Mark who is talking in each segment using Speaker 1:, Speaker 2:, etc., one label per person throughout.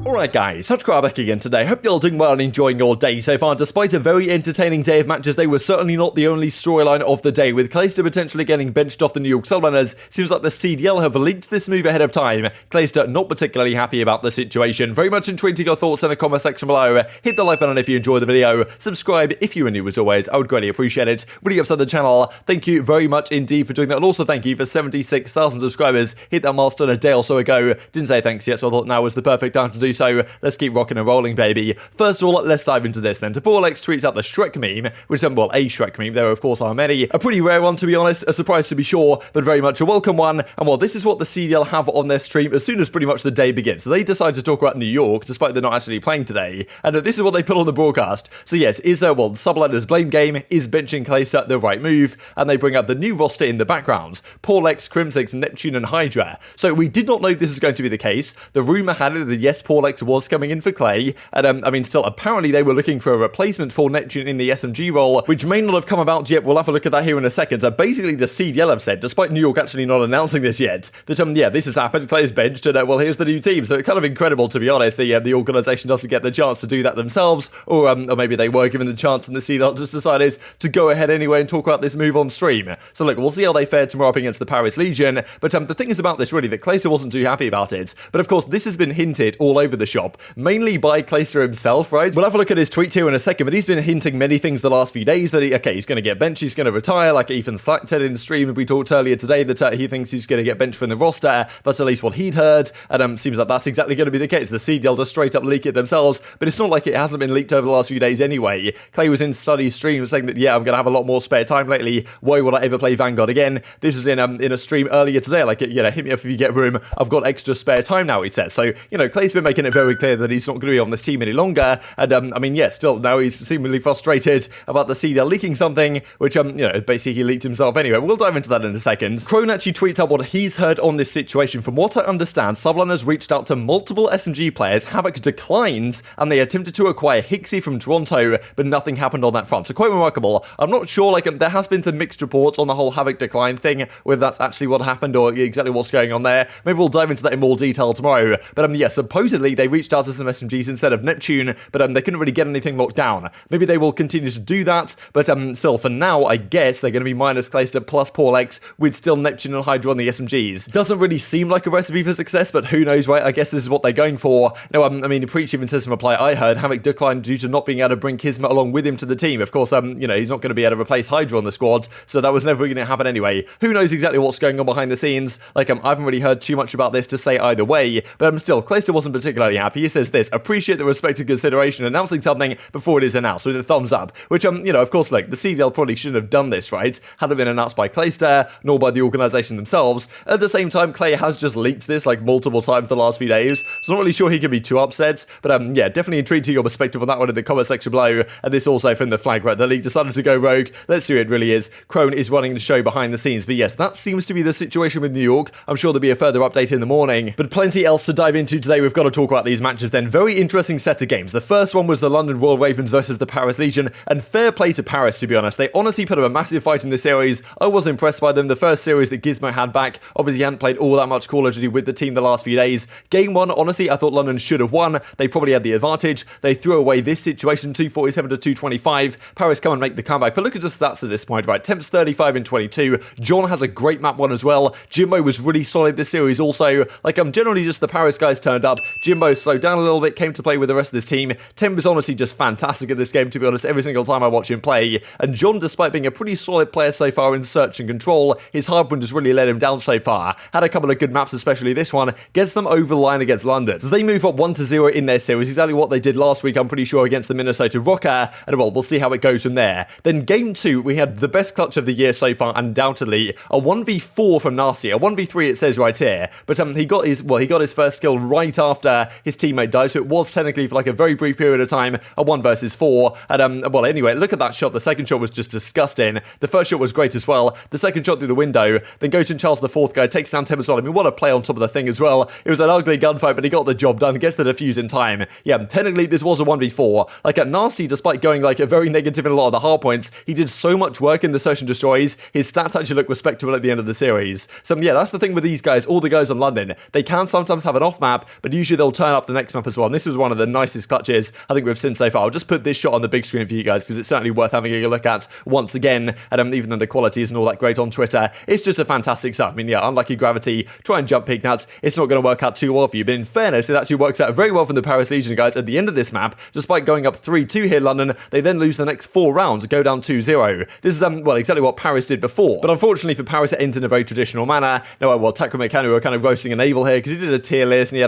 Speaker 1: Alright guys, TacticalRab back again today. Hope you're all doing well and enjoying your day so far. Despite a very entertaining day of matches, they were certainly not the only storyline of the day, with Clayster potentially getting benched off the New York Subliners. Seems like the CDL have leaked this move ahead of time. Clayster not particularly happy about the situation. Very much intrigued your thoughts in the comment section below. Hit the like button if you enjoyed the video. Subscribe if you are new as always. I would greatly appreciate it. Really upset the channel. Thank you very much indeed for doing that. And also thank you for 76,000 subscribers. Hit that milestone a day or so ago. Didn't say thanks yet, so I thought now was the perfect time to do so. Let's keep rocking and rolling, baby. First of all, let's dive into this then. TacticalRab tweets out the Shrek meme, which is, well, a Shrek meme. There, of course, are many. A pretty rare one, to be honest. A surprise to be sure, but very much a welcome one. And well, this is what the CDL have on their stream as soon as pretty much the day begins. So they decide to talk about New York, despite they're not actually playing today. And this is what they put on the broadcast. So yes, is there, well, Subliners blame game, is benching Clayster the right move? And they bring up the new roster in the background. Porlex, Crimsix, Neptune, and Hydra. So we did not know this was going to be the case. The rumor had it that yes, Porlex was coming in for Clay, and I mean, still, apparently they were looking for a replacement for Neptune in the SMG role, which may not have come about yet. We'll have a look at that here in a second. So basically, the CDL have said, despite New York actually not announcing this yet, that yeah, this has happened. Clay's benched, and well, here's the new team. So it's kind of incredible, to be honest. The organization doesn't get the chance to do that themselves, or maybe they were given the chance, and the CDL just decided to go ahead anyway and talk about this move on stream. So look, we'll see how they fare tomorrow up against the Paris Legion. But the thing is about this really that Clayster wasn't too happy about it. But of course, this has been hinted all over the shop, mainly by Clayster himself, right? We'll have a look at his tweet here in a second, but he's been hinting many things the last few days that he's going to get benched, he's going to retire, like even Slack said in the stream, and we talked earlier today that he thinks he's going to get benched from the roster. That's at least what he'd heard, and seems like that's exactly going to be the case. The CDL just straight up leak it themselves, but it's not like it hasn't been leaked over the last few days anyway. Clay was in Study's stream saying that, yeah, I'm going to have a lot more spare time lately. Why would I ever play Vanguard again? This was in a stream earlier today, like, you know, hit me up if you get room. I've got extra spare time now, he said. So, you know, Clay's been making it very clear that he's not going to be on this team any longer, and I mean, yeah, still now he's seemingly frustrated about the CDL leaking something, which you know, basically he leaked himself anyway. We'll dive into that in a second. Crone actually tweets out what he's heard on this situation. From what I understand, Subliners reached out to multiple SMG players, Havoc declined, and they attempted to acquire Hicksy from Toronto, but nothing happened on that front. So quite remarkable. I'm not sure, like, there has been some mixed reports on the whole Havoc decline thing, whether that's actually what happened or exactly what's going on there. Maybe we'll dive into that in more detail tomorrow. But yeah, supposedly they reached out to some SMGs instead of Neptune, but they couldn't really get anything locked down. Maybe they will continue to do that, but still, for now, I guess they're going to be minus Clayster plus Porlex with still Neptune and Hydra on the SMGs. Doesn't really seem like a recipe for success, but who knows, right? I guess this is what they're going for. No, I mean, Preach even says from a reply I heard, Havoc declined due to not being able to bring Kismet along with him to the team. Of course, you know, he's not going to be able to replace Hydra on the squad, so that was never going to happen anyway. Who knows exactly what's going on behind the scenes? Like, I haven't really heard too much about this to say either way, but still, Clayster wasn't particularly happy. He says this: appreciate the respect and consideration announcing something before it is announced, with a thumbs up, which, you know, of course, like, the CDL probably shouldn't have done this, right? Hadn't been announced by Clayster, nor by the organization themselves. At the same time, Clay has just leaked this, like, multiple times the last few days, so I'm not really sure he can be too upset, but, yeah, definitely intrigued to your perspective on that one in the comment section below, and this also from the flag, right? The league decided to go rogue. Let's see who it really is. Crone is running the show behind the scenes, but yes, that seems to be the situation with New York. I'm sure there'll be a further update in the morning, but plenty else to dive into today. We've got to talk about these matches then. Very interesting set of games. The first one was the London Royal Ravens versus the Paris Legion, and fair play to Paris, to be honest. They honestly put up a massive fight in this series. I was impressed by them. The first series that Gizmo had back, obviously he hadn't played all that much Call of Duty with the team the last few days. Game 1, honestly, I thought London should have won. They probably had the advantage. They threw away this situation, 247 to 225. Paris come and make the comeback, but look at the stats at this point, right? Temps 35 and 22. John has a great map one as well. Jimbo was really solid this series also. Like, generally just the Paris guys turned up. Jimbo slowed down a little bit, came to play with the rest of this team. Temp is honestly just fantastic at this game, to be honest, every single time I watch him play. And John, despite being a pretty solid player so far in search and control, his hardpoint just really let him down so far. Had a couple of good maps, especially this one, gets them over the line against London. So they move up 1-0 in their series, exactly what they did last week, I'm pretty sure, against the Minnesota Rokkr, and well, we'll see how it goes from there. Then game 2, we had the best clutch of the year so far, undoubtedly, a 1v4 from Nasty, a 1v3 it says right here, but he got his first kill right after his teammate died, so it was technically for like a very brief period of time, a 1 versus 4, and well, anyway, look at that shot. The second shot was just disgusting. The first shot was great as well. The second shot through the window, then goes in Charles the fourth guy, takes down Tim as well. I mean, what a play on top of the thing as well. It was an ugly gunfight, but he got the job done, gets the defuse in time. Yeah, technically this was a 1v4. Like, at Nasty, despite going like a very negative in a lot of the hard points, he did so much work in the search and destroys. His stats actually look respectable at the end of the series. So yeah, that's the thing with these guys, all the guys on London. They can sometimes have an off map, but usually they'll turn up the next map as well. And this was one of the nicest clutches I think we've seen so far. I'll just put this shot on the big screen for you guys because it's certainly worth having a look at once again. And even though the quality isn't all that great on Twitter, it's just a fantastic stuff. I mean, yeah, unlucky gravity, try and jump peek nuts. It's not going to work out too well for you. But in fairness, it actually works out very well from the Paris Legion guys at the end of this map. Despite going up 3-2 here, London, they then lose the next 4 rounds, go down 2-0. This is, well, exactly what Paris did before. But unfortunately for Paris, it ends in a very traditional manner. No, well, TacticalRab were kind of roasting a naval here because he did a tier list and he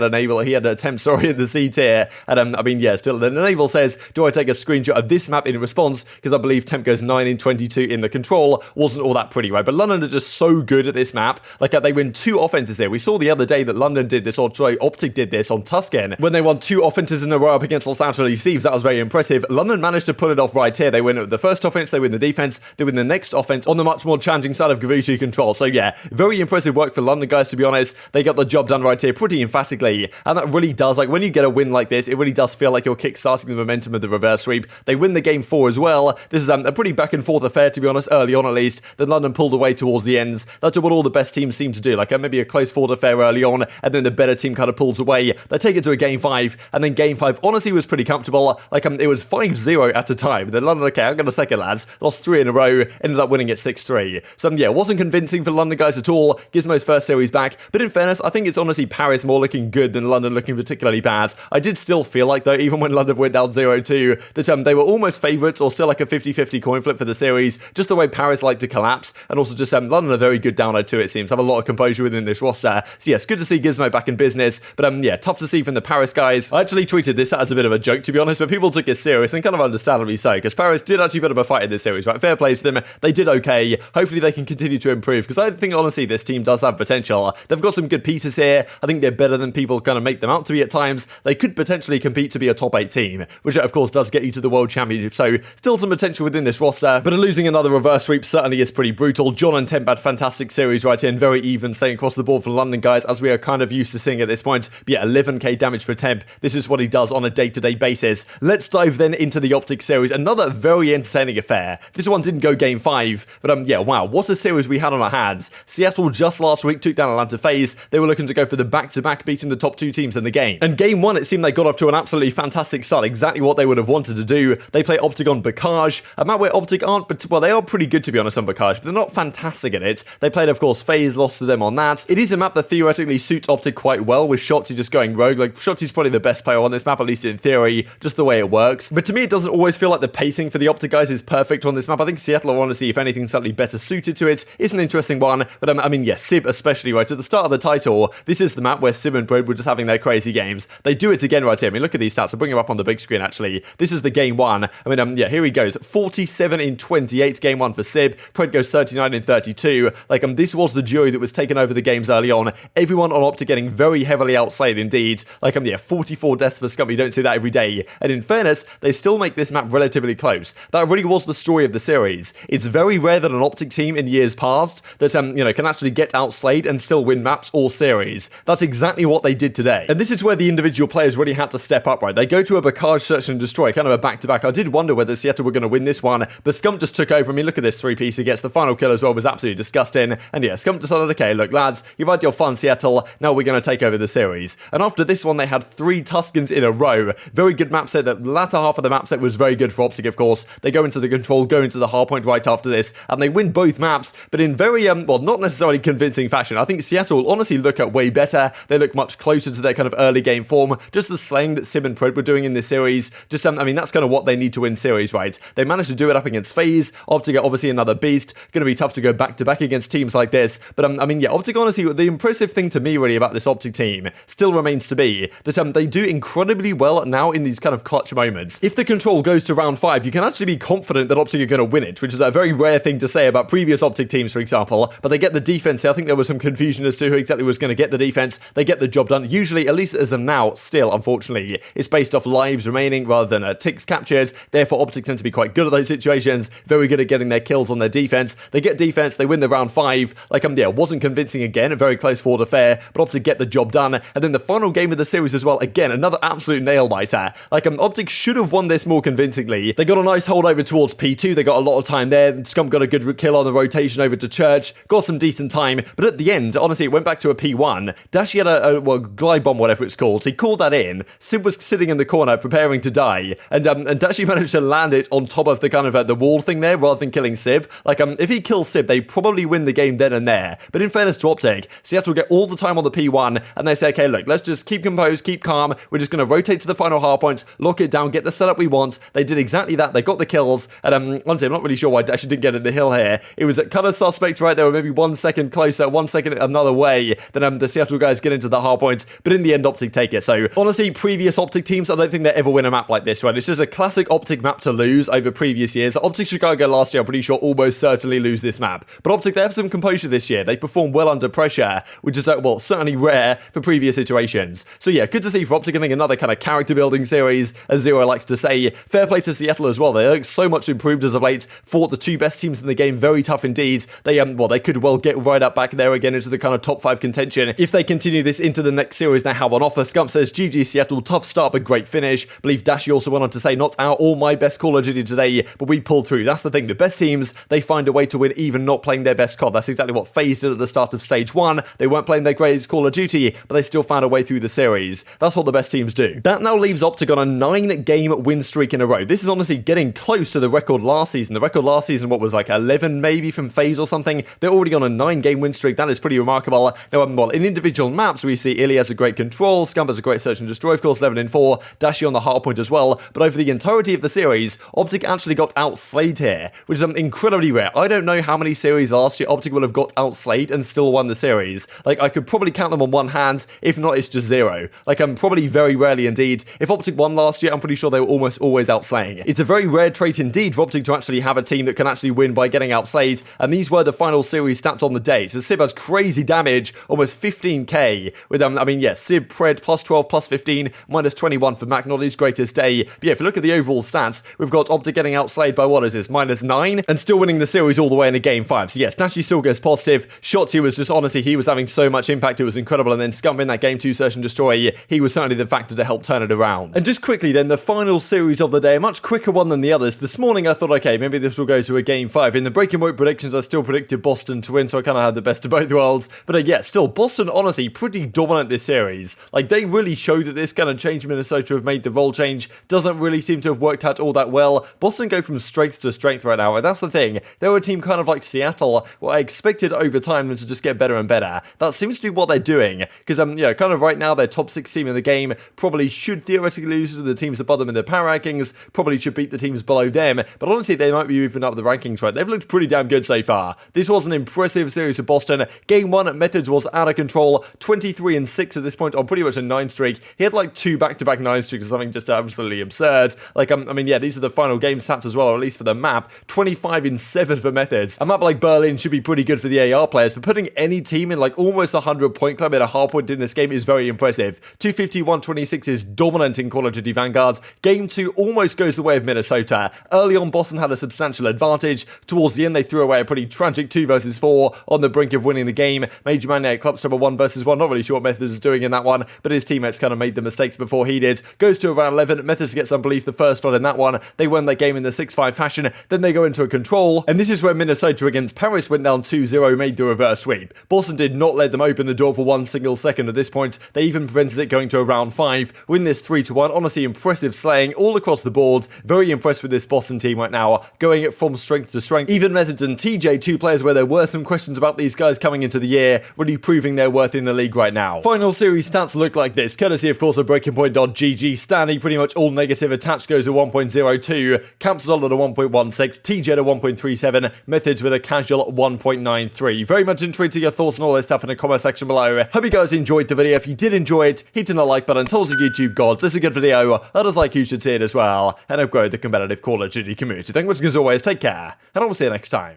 Speaker 1: had an attempt, sorry, in the C tier. And I mean, yeah, still, the naval says, do I take a screenshot of this map in response? Because I believe Temp goes 9 in 22 in the control. Wasn't all that pretty, right? But London are just so good at this map. Like, they win 2 offenses here. We saw the other day that London did this, or sorry, OpTic did this on Tuscan when they won 2 offenses in a row up against Los Angeles Thieves. That was very impressive. London managed to pull it off right here. They win the first offense, they win the defense, they win the next offense on the much more challenging side of Guerrillas control. So yeah, very impressive work for London guys, to be honest. They got the job done right here pretty emphatically, and that really does, like, when you get a win like this, it really does feel like you're kick-starting the momentum of the reverse sweep. They win the game 4 as well. This is a pretty back and forth affair, to be honest, early on at least. Then London pulled away towards the ends. That's what all the best teams seem to do, like maybe a close forward affair early on, and then the better team kind of pulls away. They take it to a game 5, and then game 5 honestly was pretty comfortable. Like, it was 5-0 at a time. Then London, okay, I'm going to second, lads. Lost 3 in a row, ended up winning it 6-3. So yeah, wasn't convincing for London guys at all. Gizmo's first series back, but in fairness, I think it's honestly Paris more looking good than London looking particularly bad. I did still feel like, though, even when London went down 0-2, that they were almost favourites, or still like a 50-50 coin flip for the series, just the way Paris like to collapse, and also just London are very good down 0-2, it seems, have a lot of composure within this roster. So yes, good to see Gizmo back in business, but yeah, tough to see from the Paris guys. I actually tweeted this out as a bit of a joke, to be honest, but people took it serious, and kind of understandably so, because Paris did actually put up a fight in this series, right? Fair play to them. They did okay. Hopefully they can continue to improve, because I think, honestly, this team does have potential. They've got some good pieces here. I think they're better than people kind of make them out to be at times. They could potentially compete to be a top 8 team, which of course does get you to the World Championship, so still some potential within this roster, but losing another reverse sweep certainly is pretty brutal. John and Temp had fantastic series right in, very even, staying across the board for London guys, as we are kind of used to seeing at this point. But yeah, 11k damage for Temp. This is what he does on a day-to-day basis. Let's dive then into the OpTic series, another very entertaining affair. This one didn't go game 5, but yeah, wow, what a series we had on our hands. Seattle just last week took down Atlanta FaZe. They were looking to go for the back-to-back, beating the top 2 teams in the game. And game 1, it seemed they got off to an absolutely fantastic start, exactly what they would have wanted to do. They play OpTic on Bacage, a map where OpTic aren't, but well, they are pretty good, to be honest, on Bacage, but they're not fantastic at it. They played, of course, FaZe, lost to them on that. It is a map that theoretically suits OpTic quite well, with Shotzzy just going rogue. Like, Shotzzy's probably the best player on this map, at least in theory, just the way it works. But to me, it doesn't always feel like the pacing for the OpTic guys is perfect on this map. I think Seattle are honestly, if anything, slightly better suited to it. It's an interesting one, but I mean, yes, Simp especially, right? At the start of the title, this is the map where Simp and Bread were just having their crazy games. They do it again right here. I mean, look at these stats. I'll bring them up on the big screen, actually. This is the game 1. I mean, yeah, here he goes. 47 in 28, game 1 for Simp. Pred goes 39 in 32. Like, this was the duo that was taking over the games early on. Everyone on OpTic getting very heavily outslayed indeed. Like, yeah, 44 deaths for Scump. You don't see that every day. And in fairness, they still make this map relatively close. That really was the story of the series. It's very rare that an OpTic team in years past that, you know, can actually get outslayed and still win maps or series. That's exactly what they did today. And this is where the individual players really had to step up, right? They go to a Bacage, search and destroy, kind of a back-to-back. I did wonder whether Seattle were going to win this one, but Scump just took over. I mean, look at this 3-piece. He gets the final kill as well. It was absolutely disgusting. And yeah, Scump decided, okay, look, lads, you've had your fun, Seattle. Now we're going to take over the series. And after this one, they had 3 Tuscans in a row. Very good map set. The latter half of the map set was very good for OpTic, of course. They go into the control, go into the hardpoint right after this, and they win both maps, but in very, well, not necessarily convincing fashion. I think Seattle honestly look at way better. They look much closer to their kind of early game form. Just the slaying that Simp and Pred were doing in this series. Just, I mean, that's kind of what they need to win series, right? They managed to do it up against FaZe. OpTic are obviously another beast. Going to be tough to go back-to-back against teams like this. But, I mean, yeah, OpTic, honestly, the impressive thing to me, really, about this OpTic team still remains to be that they do incredibly well now in these kind of clutch moments. If the control goes to round 5, you can actually be confident that OpTic are going to win it, which is a very rare thing to say about previous OpTic teams, for example. But they get the defense here. I think there was some confusion as to who exactly was going to get the defense. They get the job done. Usually, at least as of now, still, unfortunately, it's based off lives remaining rather than ticks captured. Therefore, OpTic tend to be quite good at those situations. Very good at getting their kills on their defense. They get defense. They win the round 5. Like, yeah, wasn't convincing again. A very close forward affair, but OpTic get the job done. And then the final game of the series as well. Again, another absolute nail biter. Like, OpTic should have won this more convincingly. They got a nice hold over towards P2. They got a lot of time there. Scump got a good kill on the rotation over to Church. Got some decent time. But at the end, honestly, it went back to a P1. Dashy had a glide bomb, whatever whatever it's called. He called that in. Simp was sitting in the corner preparing to die, and Dashy managed to land it on top of the kind of the wall thing there rather than killing Simp. Like, if he kills Simp, they probably win the game then and there. But in fairness to OpTic, Seattle get all the time on the P1, and they say, okay, look, let's just keep composed, keep calm. We're just going to rotate to the final hardpoints, lock it down, get the setup we want. They did exactly that. They got the kills, and honestly, I'm not really sure why Dashy didn't get in the hill here. It was kind of suspect, right? They were maybe 1 second closer, 1 second another way than the Seattle guys get into the hardpoint, but in the end, OpTic take it. So honestly, previous OpTic teams, I don't think they ever win a map like this, right? It's just a classic OpTic map to lose over previous years. OpTic Chicago last year, I'm pretty sure, almost certainly lose this map. But OpTic, they have some composure this year. They perform well under pressure, which is, well, certainly rare for previous iterations. So yeah, good to see for OpTic getting another kind of character building series, as Zero likes to say. Fair play to Seattle as well. They look so much improved as of late. Fought the two best teams in the game very tough indeed. They, well, they could well get right up back there again into the kind of top 5 contention if they continue this into the next series they have on offer. Scump says, GG Seattle, tough start but great finish. Believe Dashy also went on to say, not our or my best Call of Duty today, but we pulled through. That's the thing. The best teams, they find a way to win even not playing their best COD. That's exactly what FaZe did at the start of Stage 1. They weren't playing their greatest Call of Duty, but they still found a way through the series. That's what the best teams do. That now leaves OpTic on a 9-game win streak in a row. This is honestly getting close to the record last season. The record last season, what was like 11 maybe from FaZe or something? They're already on a 9-game win streak. That is pretty remarkable. Now, well, in individual maps, we see Illy has a great control, Scump has a great search and destroy, of course, 11 in 4, Dashy on the hardpoint as well, but over the entirety of the series, OpTic actually got outslayed here, which is incredibly rare. I don't know how many series last year OpTic will have got outslayed and still won the series. Like, I could probably count them on one hand, if not, it's just zero. Like, probably very rarely indeed. If OpTic won last year, I'm pretty sure they were almost always outslaying. It's a very rare trait indeed for OpTic to actually have a team that can actually win by getting outslayed, and these were the final series stats on the day. So Sib has crazy damage, almost 15k, with, I mean, yeah, Sib, Pred, plus 12, plus 15, minus 21 for Mack, not his greatest day. But yeah, if you look at the overall stats, we've got OpTic getting outslayed by, what is this, minus 9, and still winning the series all the way in a game 5. So yes, Dashy still goes positive. Shotzzy was just, honestly, he was having so much impact, it was incredible, and then Scump in that game 2 search and destroy, he was certainly the factor to help turn it around. And just quickly then, the final series of the day, a much quicker one than the others. This morning I thought, okay, maybe this will go to a game 5. In the breaking point predictions, I still predicted Boston to win, so I kind of had the best of both worlds. But yeah, still, Boston, honestly, pretty dominant this series. Like, they really showed that this kind of change Minnesota have made. The role change doesn't really seem to have worked out all that well. Boston go from strength to strength right now, and that's the thing. They were a team kind of like Seattle, what I expected over time them to just get better and better. That seems to be what they're doing, because, yeah, kind of right now, they're top 6 team in the game, probably should theoretically lose to the teams above them in their power rankings, probably should beat the teams below them, but honestly, they might be moving up the rankings, right? They've looked pretty damn good so far. This was an impressive series for Boston. Game 1, Methods was out of control, 23 and 6 at this point on pretty much a 9 streak. He had like 2 back-to-back 9 streaks or something just absolutely absurd. Like, I mean, yeah, these are the final game stats as well, or at least for the map. 25 and 7 for Methods. A map like Berlin should be pretty good for the AR players, but putting any team in like almost a 100-point club at a hardpoint in this game is very impressive. 251-26 is dominant in Call of Duty Vanguard. Game 2 almost goes the way of Minnesota. Early on, Boston had a substantial advantage. Towards the end, they threw away a pretty tragic 2 versus 4 on the brink of winning the game. MajorManiak clubs number 1 versus 1. Not really sure what Methods is doing in that one, but his teammates kind of made the mistakes before he did. Goes to around 11. Methods gets unbelief the first blood in that one. They won that game in the 6-5 fashion. Then they go into a control, and this is where Minnesota against Paris went down 2-0, made the reverse sweep. Boston did not let them open the door for 1 single second at this point. They even prevented it going to a round 5. Win this 3-1. Honestly, impressive slaying all across the board. Very impressed with this Boston team right now, going from strength to strength. Even Methods and TJ, 2 players where there were some questions about these guys coming into the year, really proving their worth in the league right now. Final series stats look like this, courtesy of course of BreakingPoint.gg. Standy pretty much all negative. Attached goes to 1.02, Camp's dollar to 1.16, TJ to 1.37, Methods with a casual 1.93. Very much intrigued to your thoughts on all this stuff in the comment section below. Hope you guys enjoyed the video. If you did enjoy it, hit the like button. Tells the YouTube gods this is a good video. Others like you should see it as well, and help grow the competitive Call of Duty community. Thank you as always. Take care, and I will see you next time.